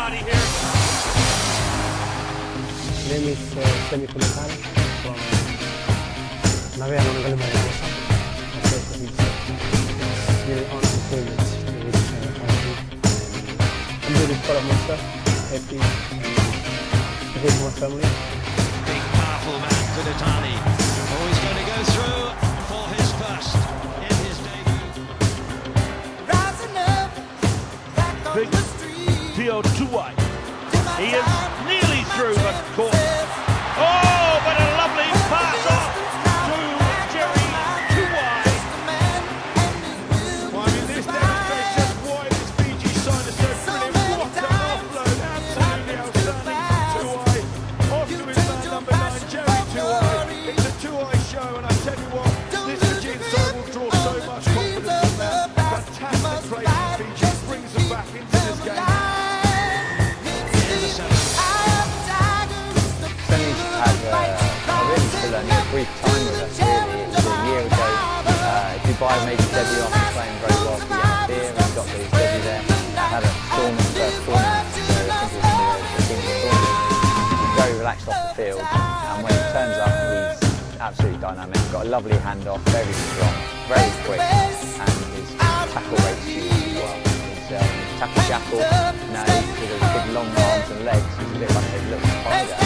party here. My name is semi-Filipino from Naveano ng Galloping Fijians. It's really honor and privilege to represent the country. I'm really proud of myself, happy to be with my family. Big powerful man, Vidatani. Always going to go through for his first in his debut. Big Pio Tuai. He is nearly through, but caught. Oh, but a lovely pass off to Jerry Tuai. Well, I mean, this demonstrates just why this Fiji side is so brilliant. What an offload, absolutely outstanding. Tuai off to his man number 9, Jerry Tuai. It's a Tuai show, and I tell you what, this Fijian side will draw so much confidence from that. Fantastic play from Fiji, brings them back into this game. A brief time with us, really. It was a year ago. Dubai made his debut after playing very well for the Amateur, and got his debut there. Had a tournament, first tournament, so I think it was the team tournament. He's very relaxed off the field, and when he turns up, he's absolutely dynamic. Got a lovely handoff, very strong, very quick, and his tackle rate's huge as well. His tackle shackle, with his big long arms and legs, he's a bit like a little spider.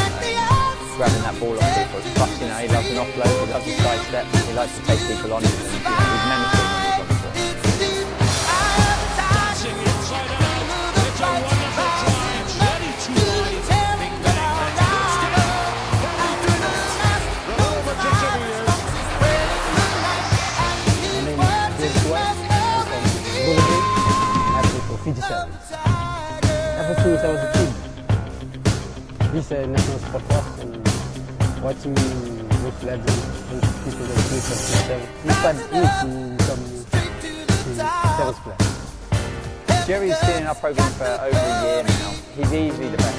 Grabbing that ball off people. Plus, he loves an offload, he loves a sidestep, he likes to take people on him, and he's menacing when he's on the ball. Dancing inside out. It's a wonderful time. Ready to ride. Big bang. My name is Tuai from Galloping, active for Fiji Sevens. Ever since I was a kid, he's a national sport for us, and watching with legends and people that play for Fiji Sevens inspired me to become the Sevens player. Jerry's been in our programme for over a year now. He's easily the best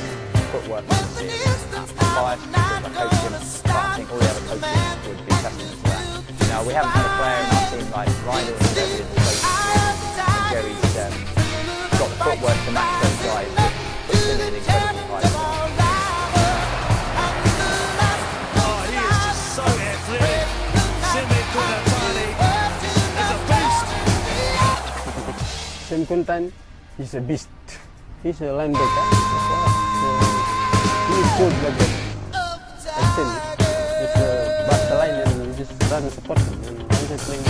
footworker in the series. I'm biased because I coach him, but I think all the other coaches would be testament to that. We haven't had a player in our team like Ryder and Debbie as close to him, and Jerry's got the footwork to match those guys, which puts him in an incredibly high level. Semi-Kuntan, he's a beast. He's a linebacker. He is good like that. I think just back the line and just run and support him. And I'm just playing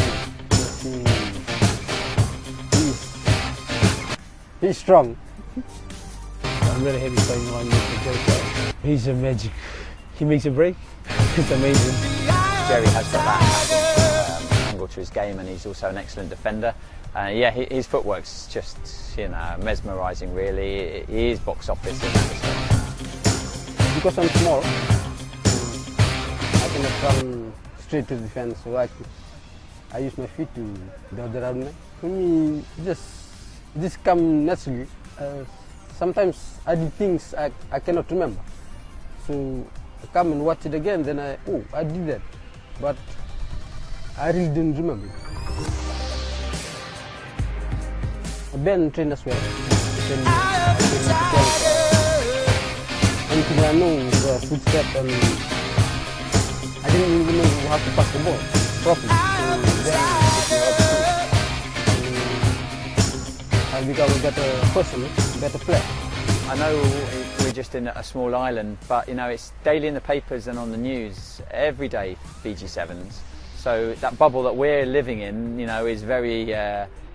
he's strong. I'm really happy playing one with Jerry. He's a magic. He makes a break. It's amazing. Jerry has got that angle to his game, and he's also an excellent defender. His footwork's just, mesmerising really. He is box office in that respect. Because I'm small, I cannot run straight to the defense, so I use my feet to dodge around me. For me, this comes naturally. Sometimes I do things I cannot remember. So I come and watch it again, then I did that. But I really didn't remember. Ben trained as well. Anything I know the footstep, and I didn't even know how to pass the ball properly. So then I become a better person, better player. I know we're just in a small island, but it's daily in the papers and on the news every day, Fiji Sevens. So that bubble that we're living in, is very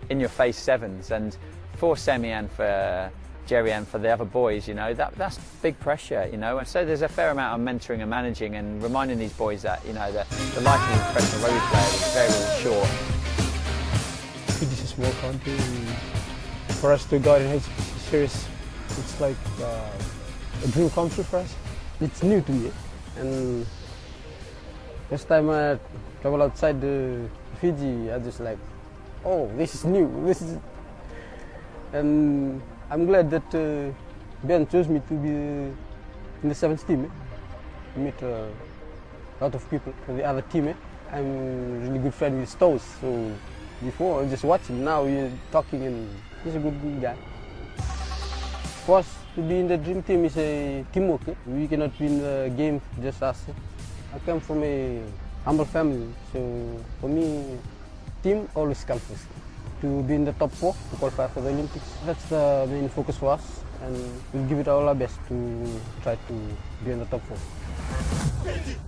in-your-face Sevens, and for Semi and for Jerry and for the other boys, that's big pressure, and so there's a fair amount of mentoring and managing and reminding these boys that, that the life of a professional rugby player is very, very short. Fiji is a small country, and for us to go out in H series, it's like a dream come true for us. It's new to me, and first time I travel outside the Fiji, I just like, oh, this is new. And I'm glad that Ben chose me to be in the Sevens team. I meet a lot of people from the other team. I'm really good friend with Stows, so before I just watch him, now we're talking, and he's a good guy. For us to be in the dream team is a teamwork. We cannot win the game just us. I come from a humble family, so for me, team always comes first. To be in the top 4 to qualify for the Olympics, that's the main focus for us, and we'll give it all our best to try to be in the top 4.